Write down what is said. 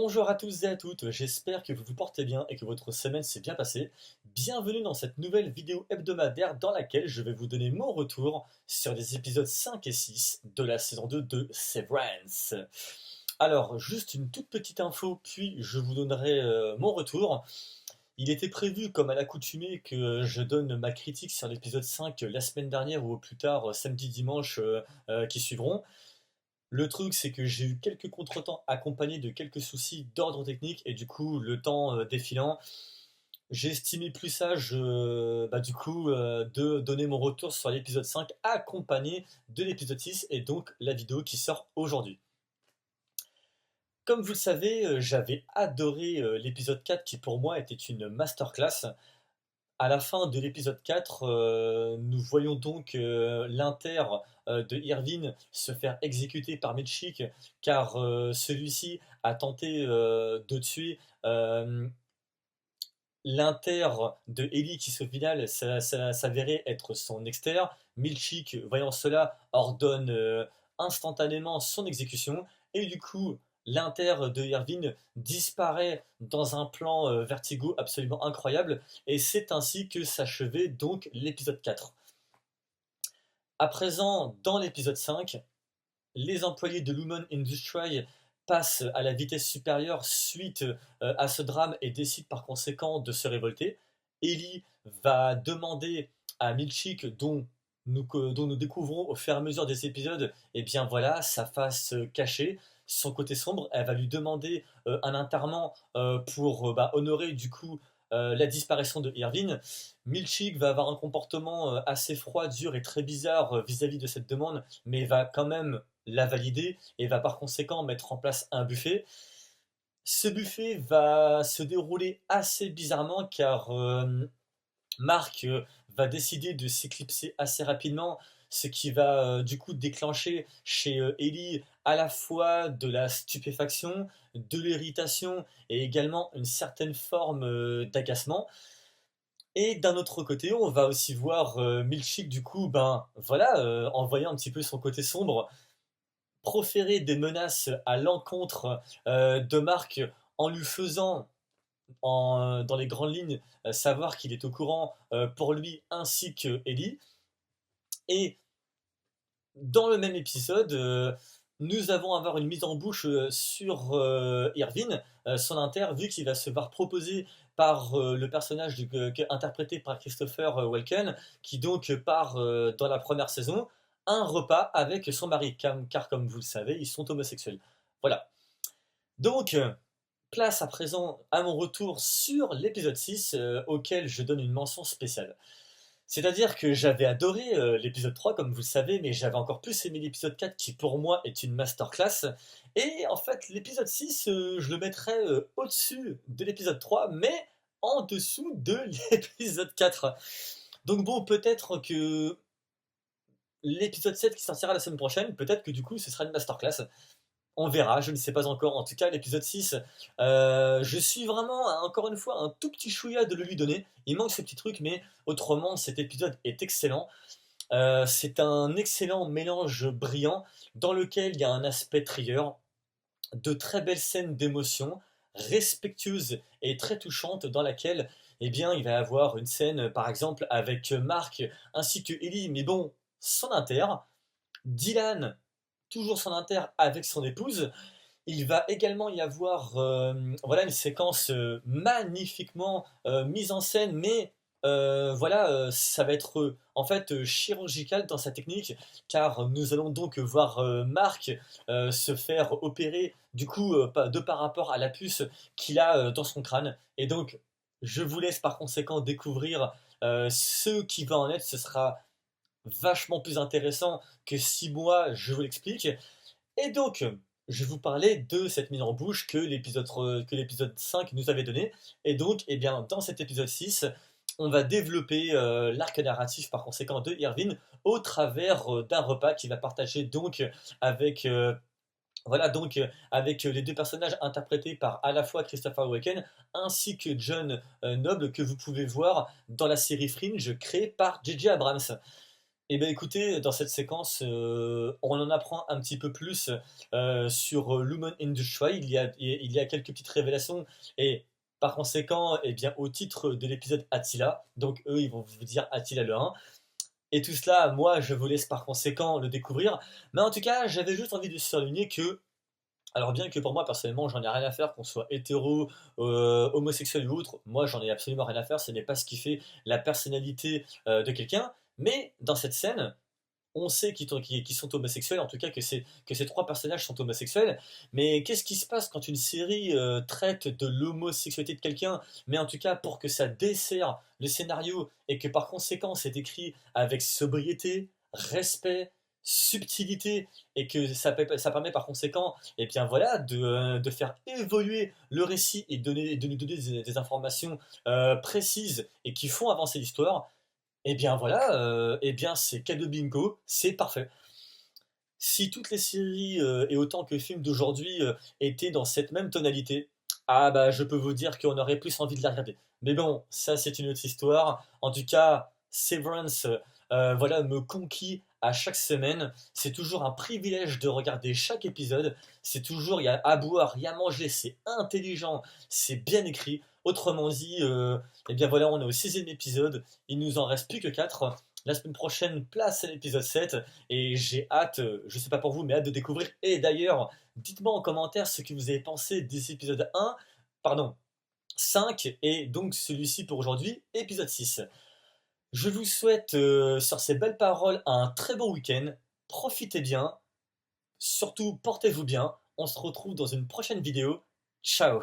Bonjour à tous et à toutes, j'espère que vous vous portez bien et que votre semaine s'est bien passée. Bienvenue dans cette nouvelle vidéo hebdomadaire dans laquelle je vais vous donner mon retour sur les épisodes 5 et 6 de la saison 2 de Severance. Alors, juste une toute petite info, puis je vous donnerai mon retour. Il était prévu, comme à l'accoutumée, que je donne ma critique sur l'épisode 5 la semaine dernière ou au plus tard samedi dimanche qui suivront. Le truc, c'est que j'ai eu quelques contretemps accompagnés de quelques soucis d'ordre technique et du coup, le temps défilant, j'ai estimé plus sage de donner mon retour sur l'épisode 5 accompagné de l'épisode 6 et donc la vidéo qui sort aujourd'hui. Comme vous le savez, j'avais adoré l'épisode 4 qui pour moi était une masterclass. À la fin de l'épisode 4, nous voyons donc l'Inter de Irvine se faire exécuter par Milchik car celui-ci a tenté de tuer l'Inter de Ellie qui au final s'avérait être son exter. Milchik, voyant cela, ordonne instantanément son exécution et du coup l'Inter de Irvine disparaît dans un plan Vertigo absolument incroyable et c'est ainsi que s'achevait donc l'épisode 4. À présent, dans l'épisode 5, les employés de Lumon Industries passent à la vitesse supérieure suite à ce drame et décident par conséquent de se révolter. Ellie va demander à Milchik, dont nous découvrons au fur et à mesure des épisodes, et bien voilà, sa face cachée, son côté sombre. Elle va lui demander un enterrement pour honorer du coup la disparition de Irvine. Milchik va avoir un comportement assez froid, dur et très bizarre vis-à-vis de cette demande, mais va quand même la valider et va par conséquent mettre en place un buffet. Ce buffet va se dérouler assez bizarrement car Marc va décider de s'éclipser assez rapidement, ce qui va du coup déclencher chez Ellie à la fois de la stupéfaction, de l'irritation et également une certaine forme d'agacement. Et d'un autre côté, on va aussi voir Milchik du coup, en voyant un petit peu son côté sombre, proférer des menaces à l'encontre de Marc en lui faisant, dans les grandes lignes, savoir qu'il est au courant pour lui ainsi que Ellie. Et dans le même épisode, nous allons avoir une mise en bouche sur Irvine, son inter, vu qu'il va se voir proposer par le personnage interprété par Christopher Walken, qui donc part dans la première saison, un repas avec son mari, car comme vous le savez, ils sont homosexuels. Voilà. Donc, place à présent à mon retour sur l'épisode 6, auquel je donne une mention spéciale. C'est-à-dire que j'avais adoré l'épisode 3, comme vous le savez, mais j'avais encore plus aimé l'épisode 4, qui pour moi est une masterclass. Et en fait, l'épisode 6, je le mettrais au-dessus de l'épisode 3, mais en dessous de l'épisode 4. Donc bon, peut-être que l'épisode 7 qui sortira la semaine prochaine, peut-être que du coup ce sera une masterclass. On verra, je ne sais pas encore. En tout cas, l'épisode 6, je suis vraiment, encore une fois, un tout petit chouïa de le lui donner. Il manque ce petit truc, mais autrement, cet épisode est excellent. C'est un excellent mélange brillant dans lequel il y a un aspect trieur, de très belles scènes d'émotion, respectueuses et très touchantes, dans laquelle eh bien, il va y avoir une scène, par exemple, avec Marc ainsi que Ellie, mais bon, son inter. Dylan, toujours son inter avec son épouse. Il va également y avoir une séquence magnifiquement mise en scène, mais ça va être en fait chirurgical dans sa technique, car nous allons donc voir Marc se faire opérer du coup de par rapport à la puce qu'il a dans son crâne. Et donc, je vous laisse par conséquent découvrir ce qui va en être. Ce sera vachement plus intéressant que si moi je vous l'explique. Et donc, je vais vous parler de cette mise en bouche que l'épisode 5 nous avait donné. Et donc, eh bien, dans cet épisode 6, on va développer l'arc narratif par conséquent de Irvine au travers d'un repas qu'il va partager donc avec avec les deux personnages interprétés par à la fois Christopher Walken ainsi que John Noble, que vous pouvez voir dans la série Fringe créée par J.J. Abrams. Eh bien écoutez, dans cette séquence, on en apprend un petit peu plus sur Lumen Industry. Il y a quelques petites révélations et par conséquent, eh bien, au titre de l'épisode Attila, donc eux ils vont vous dire Attila le 1. Et tout cela, moi je vous laisse par conséquent le découvrir. Mais en tout cas, j'avais juste envie de souligner que alors bien que pour moi personnellement j'en ai rien à faire qu'on soit hétéro, homosexuel ou autre, moi j'en ai absolument rien à faire, ce n'est pas ce qui fait la personnalité de quelqu'un, mais dans cette scène, on sait qu'ils sont homosexuels, en tout cas que ces trois personnages sont homosexuels, mais qu'est-ce qui se passe quand une série traite de l'homosexualité de quelqu'un, mais en tout cas pour que ça dessert le scénario et que par conséquent c'est écrit avec sobriété, respect, subtilité et que ça permet par conséquent et bien voilà, de faire évoluer le récit et de nous donner des informations précises et qui font avancer l'histoire, et bien voilà, et bien c'est cadeau bingo, c'est parfait. Si toutes les séries et autant que films d'aujourd'hui étaient dans cette même tonalité, ah bah je peux vous dire qu'on aurait plus envie de la regarder. Mais bon, ça c'est une autre histoire. En tout cas, Severance, voilà, me conquit à chaque semaine. C'est toujours un privilège de regarder chaque épisode. C'est toujours, il y a à boire, il y a à manger, c'est intelligent, c'est bien écrit. Autrement dit, eh bien voilà, on est au sixième épisode. Il nous en reste plus que 4. La semaine prochaine, place à l'épisode 7. Et j'ai hâte, je sais pas pour vous, mais hâte de découvrir. Et d'ailleurs, dites-moi en commentaire ce que vous avez pensé des épisodes 1, pardon, 5 et donc celui-ci pour aujourd'hui, épisode 6. Je vous souhaite sur ces belles paroles un très bon week-end. Profitez bien, surtout portez-vous bien. On se retrouve dans une prochaine vidéo. Ciao!